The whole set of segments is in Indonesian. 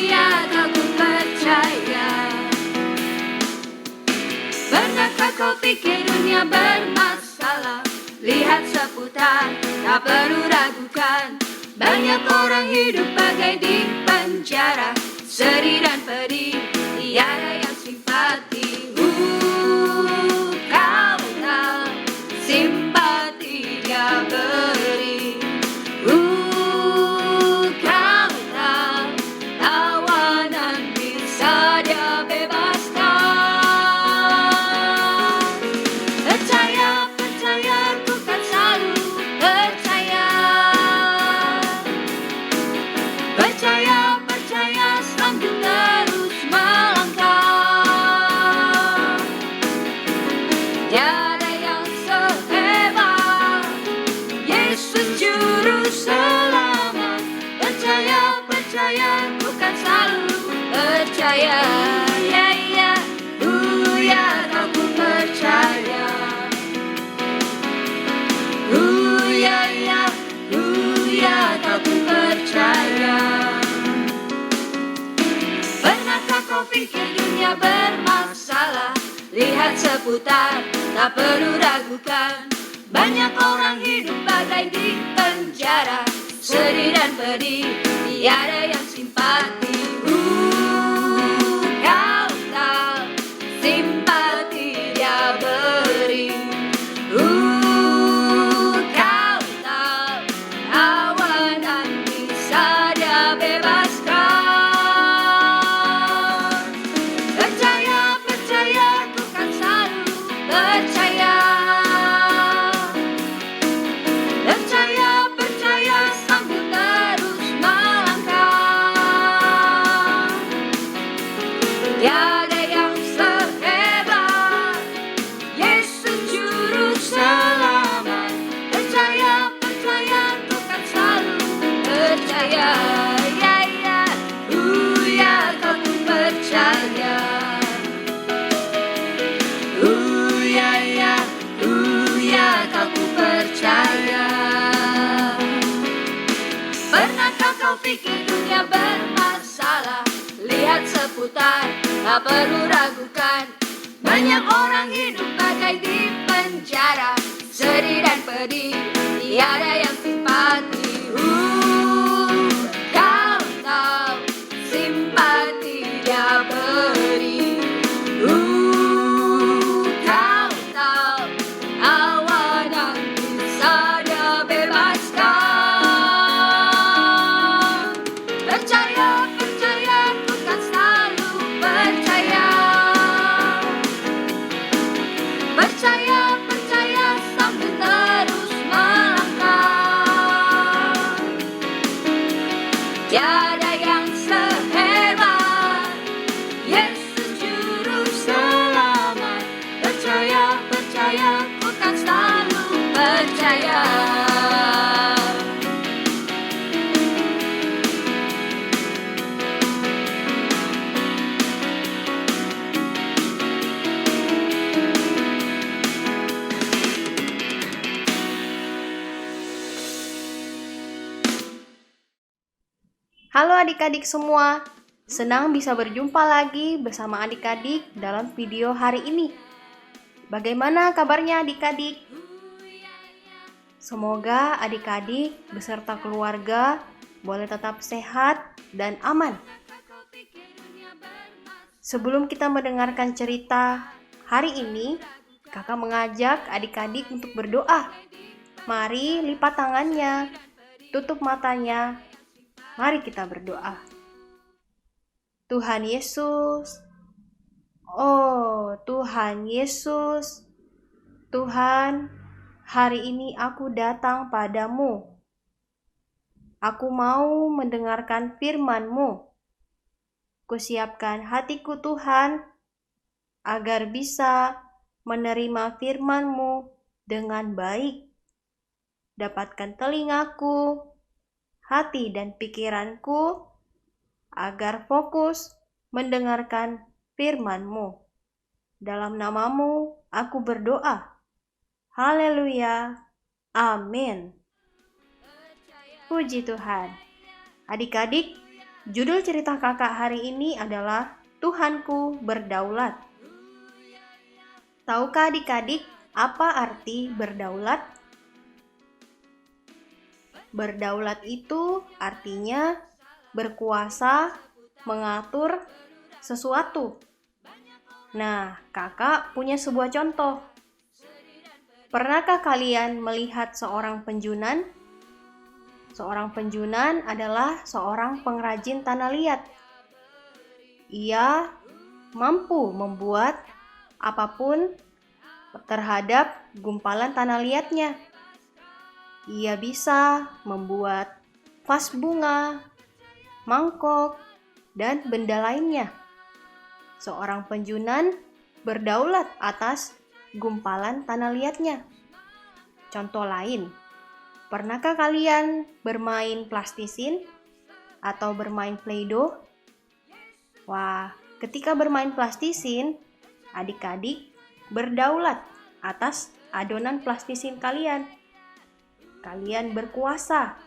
Ya, tak ku percaya. Pernahkah kau pikir dunia bermasalah? Lihat seputar, tak perlu ragukan. Banyak orang hidup bagai di penjara, sedih dan pedih, tiada yang simpati. Kau tak simpati dia beri. Kau tak tawanan bisa dia bebaskan. Percaya, percaya, ku kan selalu percaya. Percaya, percaya, sambil terus melangkah. Tiada yang sehebat Yesus juru selamat. Percaya, percaya, ku kan selalu percaya. Ya, tak ku percaya. Ya, tak ku percaya. Pernahkah kau pikir dunia bermasalah? Lihat seputar, tak perlu ragukan. Banyak orang hidup bagai di penjara, sedih dan pedih, tiada yang simpati. Kau tak simpati dia beri. Kau tak tawanan bisa dia bebaskan. Percaya, percaya, ku kan selalu percaya. Percaya, percaya, sambil terus melangkah. Tiada yang sehebat Yesus juru selamat. Percaya, percaya, ku kan selalu percaya. Ya, kau ku percaya. Ya, kau ku percaya. Pernahkah kau pikir dunia bermasalah? Lihat seputar, tak perlu ragukan. Banyak orang hidup bagai di penjara, sedih dan pedih, tiada yang simpati. Kau tahu simpati dia beri. Kau tahu awan yang bisa dia bebaskan. Percaya, percaya, ku kan selalu percaya. Percaya, percaya, sambil terus melangkah. Tiada yang sehebat Yesus juru selamat. Percaya, percaya, ku kan selalu percaya. Halo adik-adik semua, senang bisa berjumpa lagi bersama adik-adik dalam video hari ini. Bagaimana kabarnya adik-adik? Semoga adik-adik beserta keluarga boleh tetap sehat dan aman. Sebelum kita mendengarkan cerita hari ini, kakak mengajak adik-adik untuk berdoa. Mari lipat tangannya, tutup matanya. Mari kita berdoa. Tuhan Yesus, oh Tuhan Yesus, Tuhan, hari ini aku datang padamu. Aku mau mendengarkan firman-Mu. Kusiapkan hatiku Tuhan, agar bisa menerima firman-Mu dengan baik. Dapatkan telingaku, hati dan pikiranku, agar fokus mendengarkan firman-Mu. Dalam nama-Mu aku berdoa. Haleluya. Amin. Puji Tuhan. Adik-adik, judul cerita kakak hari ini adalah Tuhanku Berdaulat. Tahukah adik-adik apa arti berdaulat? Berdaulat itu artinya berkuasa, mengatur sesuatu. Nah, kakak punya sebuah contoh. Pernahkah kalian melihat seorang penjunan? Seorang penjunan adalah seorang pengrajin tanah liat. Ia mampu membuat apapun terhadap gumpalan tanah liatnya. Ia bisa membuat vas bunga, mangkok, dan benda lainnya. Seorang penjunan berdaulat atas gumpalan tanah liatnya. Contoh lain, pernahkah kalian bermain plastisin atau bermain play-doh? Wah, ketika bermain plastisin, adik-adik berdaulat atas adonan plastisin kalian. Kalian berkuasa,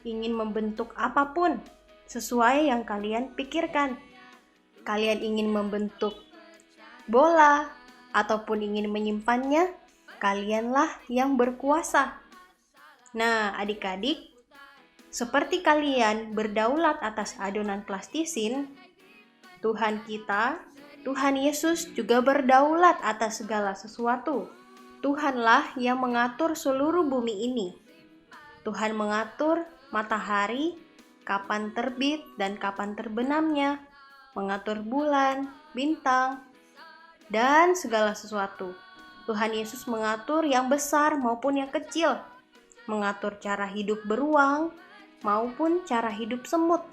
ingin membentuk apapun sesuai yang kalian pikirkan. Kalian ingin membentuk bola ataupun ingin menyimpannya, kalianlah yang berkuasa. Nah, adik-adik, seperti kalian berdaulat atas adonan plastisin, Tuhan kita, Tuhan Yesus juga berdaulat atas segala sesuatu. Tuhanlah yang mengatur seluruh bumi ini. Tuhan mengatur matahari, kapan terbit dan kapan terbenamnya, mengatur bulan, bintang, dan segala sesuatu. Tuhan Yesus mengatur yang besar maupun yang kecil, mengatur cara hidup beruang maupun cara hidup semut.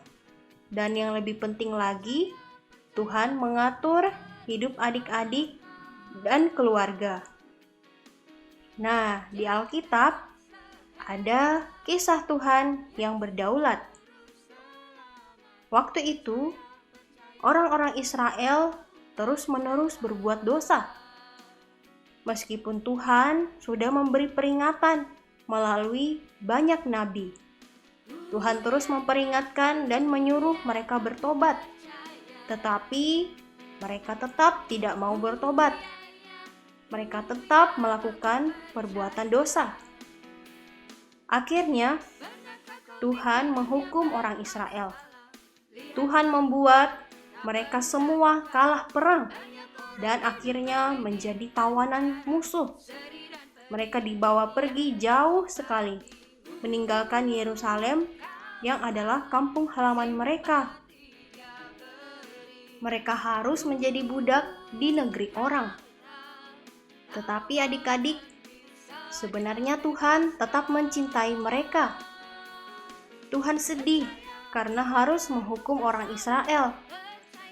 Dan yang lebih penting lagi, Tuhan mengatur hidup adik-adik dan keluarga. Nah, di Alkitab ada kisah Tuhan yang berdaulat. Waktu itu, orang-orang Israel terus-menerus berbuat dosa. Meskipun Tuhan sudah memberi peringatan melalui banyak nabi, Tuhan terus memperingatkan dan menyuruh mereka bertobat. Tetapi mereka tetap tidak mau bertobat. Mereka tetap melakukan perbuatan dosa. Akhirnya, Tuhan menghukum orang Israel. Tuhan membuat mereka semua kalah perang dan akhirnya menjadi tawanan musuh. Mereka dibawa pergi jauh sekali, meninggalkan Yerusalem yang adalah kampung halaman mereka. Mereka harus menjadi budak di negeri orang. Tetapi adik-adik, sebenarnya Tuhan tetap mencintai mereka. Tuhan sedih karena harus menghukum orang Israel.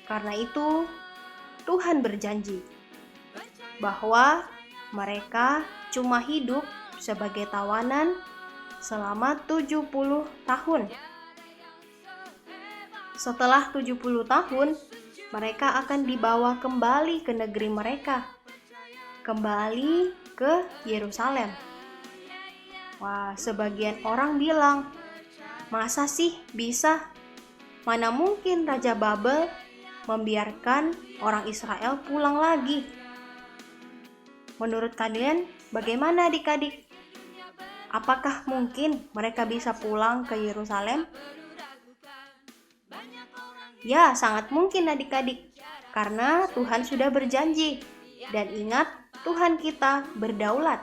Karena itu, Tuhan berjanji bahwa mereka cuma hidup sebagai tawanan selama 70 tahun. Setelah 70 tahun, mereka akan dibawa kembali ke negeri mereka, kembali ke Yerusalem. Wah, sebagian orang bilang, masa sih bisa? Mana mungkin Raja Babel membiarkan orang Israel pulang lagi? Menurut kalian, bagaimana adik-adik? Apakah mungkin mereka bisa pulang ke Yerusalem? Ya, sangat mungkin adik-adik, karena Tuhan sudah berjanji. Dan ingat, Tuhan kita berdaulat.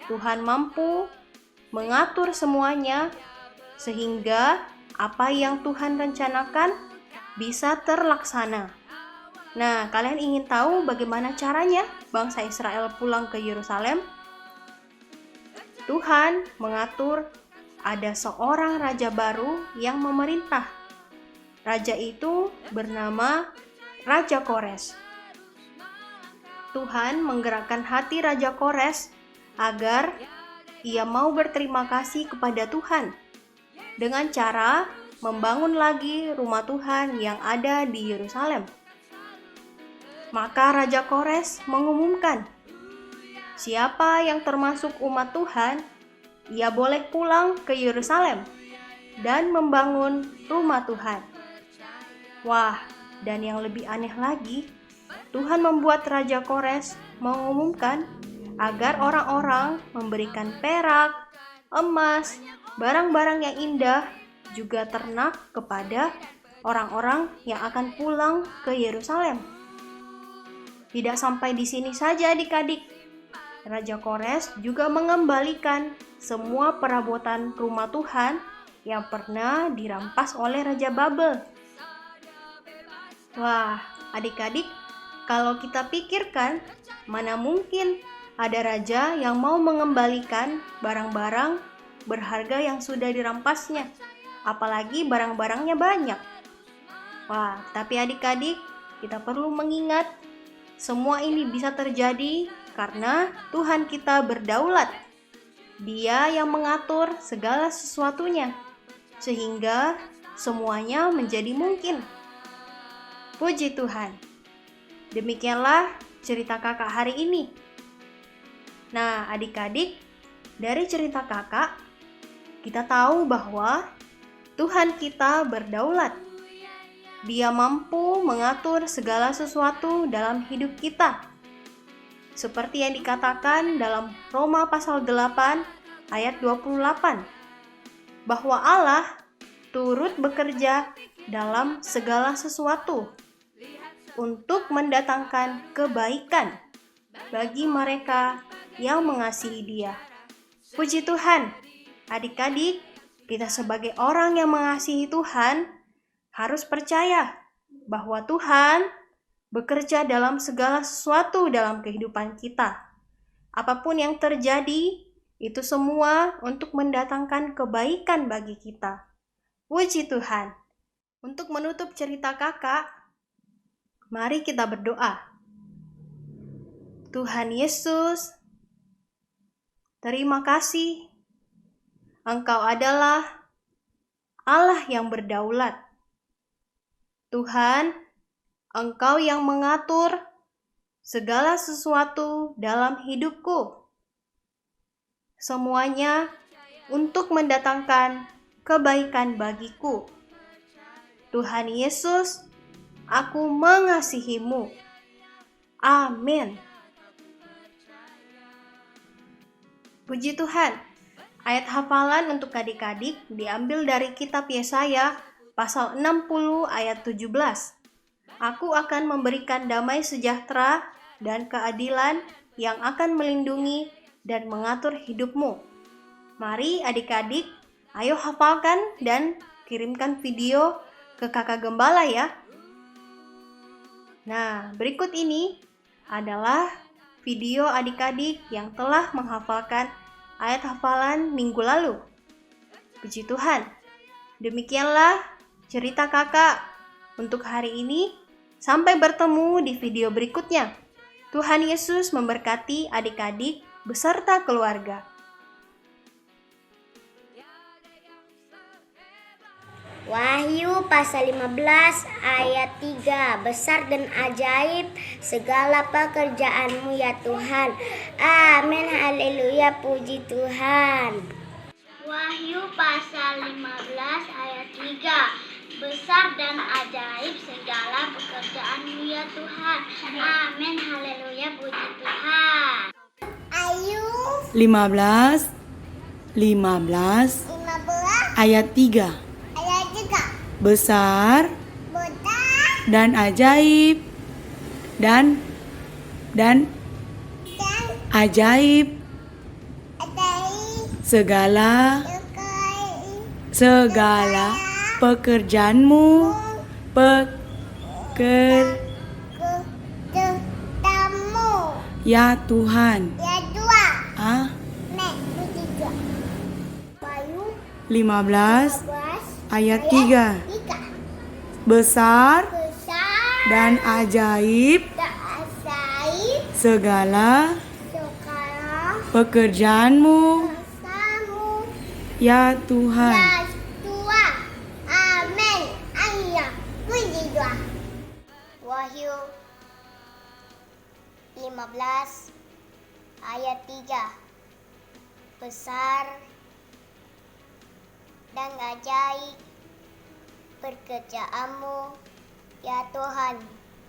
Tuhan mampu mengatur semuanya sehingga apa yang Tuhan rencanakan bisa terlaksana. Nah, kalian ingin tahu bagaimana caranya bangsa Israel pulang ke Yerusalem? Tuhan mengatur ada seorang raja baru yang memerintah. Raja itu bernama Raja Kores. Tuhan menggerakkan hati Raja Kores agar ia mau berterima kasih kepada Tuhan dengan cara membangun lagi rumah Tuhan yang ada di Yerusalem. Maka Raja Kores mengumumkan, siapa yang termasuk umat Tuhan, ia boleh pulang ke Yerusalem. dan membangun rumah Tuhan. Wah, dan yang lebih aneh lagi, Tuhan membuat Raja Kores mengumumkan agar orang-orang memberikan perak, emas, barang-barang yang indah, juga ternak kepada orang-orang yang akan pulang ke Yerusalem. Tidak sampai di sini saja adik-adik. Raja Kores juga mengembalikan semua perabotan rumah Tuhan yang pernah dirampas oleh Raja Babel. Wah, adik-adik, kalau kita pikirkan, mana mungkin ada raja yang mau mengembalikan barang-barang berharga yang sudah dirampasnya, apalagi barang-barangnya banyak. Wah, tapi adik-adik, kita perlu mengingat semua ini bisa terjadi karena Tuhan kita berdaulat. Dia yang mengatur segala sesuatunya, sehingga semuanya menjadi mungkin. Puji Tuhan. Demikianlah cerita kakak hari ini. Nah, adik-adik, dari cerita kakak, kita tahu bahwa Tuhan kita berdaulat. Dia mampu mengatur segala sesuatu dalam hidup kita. Seperti yang dikatakan dalam Roma pasal 8 ayat 28, bahwa Allah turut bekerja dalam segala sesuatu untuk mendatangkan kebaikan bagi mereka yang mengasihi Dia. Puji Tuhan, adik-adik, kita sebagai orang yang mengasihi Tuhan harus percaya bahwa Tuhan bekerja dalam segala sesuatu dalam kehidupan kita. Apapun yang terjadi, itu semua untuk mendatangkan kebaikan bagi kita. Puji Tuhan. Untuk menutup cerita kakak, mari kita berdoa. Tuhan Yesus, terima kasih. Engkau adalah Allah yang berdaulat. Tuhan, Engkau yang mengatur segala sesuatu dalam hidupku. Semuanya untuk mendatangkan kebaikan bagiku. Tuhan Yesus, aku mengasihi-Mu. Amin. Puji Tuhan. Ayat hafalan untuk adik-adik diambil dari kitab Yesaya pasal 60 ayat 17. Aku akan memberikan damai sejahtera dan keadilan yang akan melindungi dan mengatur hidupmu. Mari adik-adik, ayo hafalkan dan kirimkan video ke kakak gembala ya. Nah, berikut ini adalah video adik-adik yang telah menghafalkan ayat hafalan minggu lalu. Puji Tuhan. Demikianlah cerita kakak untuk hari ini. Sampai bertemu di video berikutnya. Tuhan Yesus memberkati adik-adik beserta keluarga. Wahyu pasal 15 ayat 3. Besar dan ajaib segala pekerjaanmu ya Tuhan. Amin, haleluya, puji Tuhan. Wahyu pasal 15 ayat 3. Besar dan ajaib segala pekerjaanmu ya Tuhan. Amin, haleluya, puji Tuhan. Ayu 15 ayat 3. ayat 3. Besar Besar dan ajaib dan ajaib segala pekerjaanmu ya Tuhan. ya dua. 15 ayat 3. Besar dan ajaib segala pekerjaanmu ya Tuhan. Amin. Ayah, puji Tuhan. Wahyu 15 ayat 3. Besar dan ajaib pekerjaanmu, ya Tuhan.